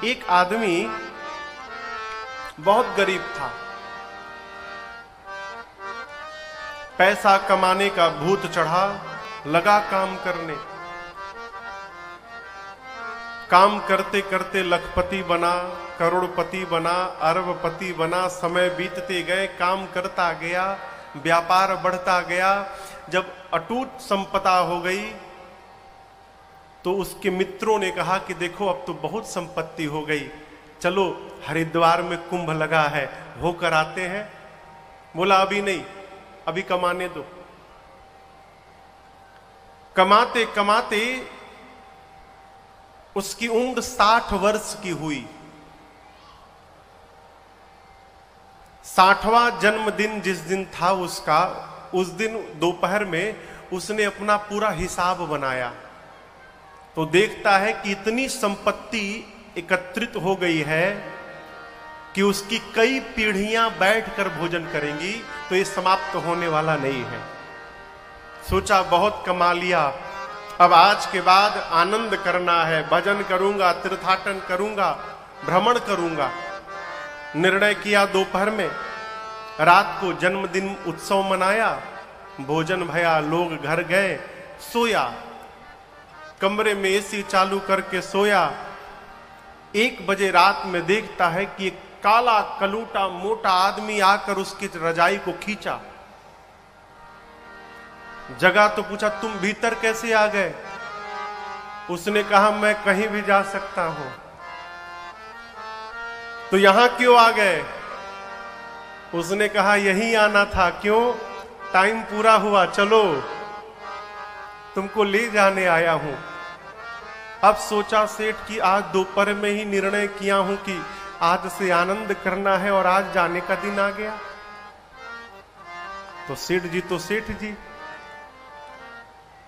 एक आदमी बहुत गरीब था, पैसा कमाने का भूत चढ़ा, लगा काम करने। काम करते करते लखपति बना, करोड़पति बना, अरबपति बना। समय बीतते गए, काम करता गया, व्यापार बढ़ता गया। जब अटूट संपदा हो गई तो उसके मित्रों ने कहा कि देखो अब तो बहुत संपत्ति हो गई, चलो हरिद्वार में कुंभ लगा है, होकर आते हैं। बोला अभी नहीं, अभी कमाने दो। कमाते कमाते उसकी उम्र 60 वर्ष की हुई। 60वां जन्मदिन जिस दिन था उसका, उस दिन दोपहर में उसने अपना पूरा हिसाब बनाया तो देखता है कि इतनी संपत्ति एकत्रित हो गई है कि उसकी कई पीढ़ियां बैठकर भोजन करेंगी, तो ये समाप्त होने वाला नहीं है। सोचा बहुत कमा लिया, अब आज के बाद आनंद करना है, भजन करूंगा, तीर्थाटन करूंगा, भ्रमण करूंगा। निर्णय किया दोपहर में। रात को जन्मदिन उत्सव मनाया, भोजन भया, लोग घर गए, सोया, कमरे में एसी चालू करके सोया। 1 बजे रात में देखता है कि एक काला कलूटा मोटा आदमी आकर उसकी रजाई को खींचा। जगा तो पूछा तुम भीतर कैसे आ गए? उसने कहा मैं कहीं भी जा सकता हूं। तो यहां क्यों आ गए? उसने कहा यहीं आना था। क्यों? टाइम पूरा हुआ, चलो तुमको ले जाने आया हूं। अब सोचा सेठ कि आज दोपहर में ही निर्णय किया हूं कि आज से आनंद करना है और आज जाने का दिन आ गया। तो सेठ जी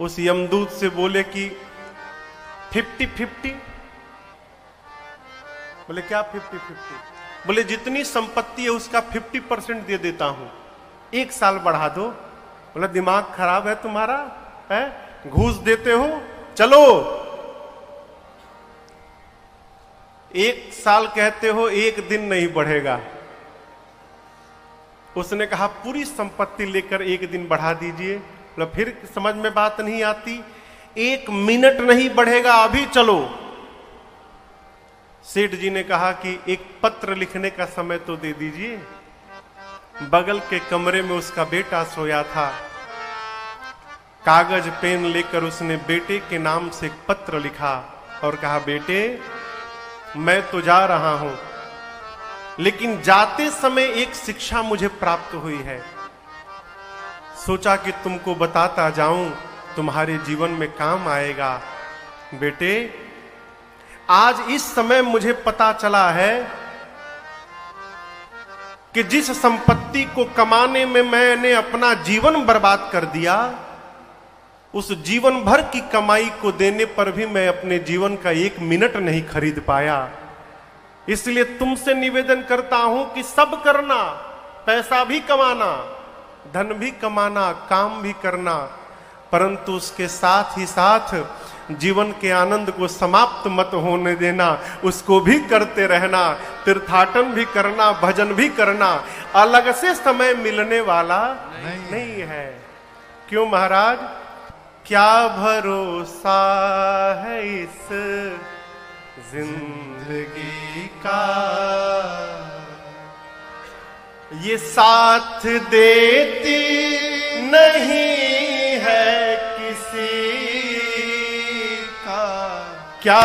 उस यमदूत से बोले कि 50-50। बोले क्या 50-50? बोले जितनी संपत्ति है उसका 50% दे देता हूं, 1 साल बढ़ा दो। बोला दिमाग खराब है तुम्हारा, है? घूस देते हो? चलो 1 साल कहते हो, 1 दिन नहीं बढ़ेगा। उसने कहा पूरी संपत्ति लेकर 1 दिन बढ़ा दीजिए। बोला फिर समझ में बात नहीं आती, 1 मिनट नहीं बढ़ेगा, अभी चलो। सेठ जी ने कहा कि एक पत्र लिखने का समय तो दे दीजिए। बगल के कमरे में उसका बेटा सोया था। कागज पेन लेकर उसने बेटे के नाम से एक पत्र लिखा और कहा बेटे मैं तो जा रहा हूं, लेकिन जाते समय एक शिक्षा मुझे प्राप्त हुई है। सोचा कि तुमको बताता जाऊं, तुम्हारे जीवन में काम आएगा। बेटे आज इस समय मुझे पता चला है कि जिस संपत्ति को कमाने में मैंने अपना जीवन बर्बाद कर दिया, उस जीवन भर की कमाई को देने पर भी मैं अपने जीवन का 1 मिनट नहीं खरीद पाया। इसलिए तुमसे निवेदन करता हूं कि सब करना, पैसा भी कमाना, धन भी कमाना, काम भी करना, परंतु उसके साथ ही साथ जीवन के आनंद को समाप्त मत होने देना, उसको भी करते रहना, तीर्थाटन भी करना, भजन भी करना। अलग से समय मिलने वाला नहीं है। क्यों महाराज? क्या भरोसा है इस जिंदगी का, ये साथ देती नहीं है किसी का। क्या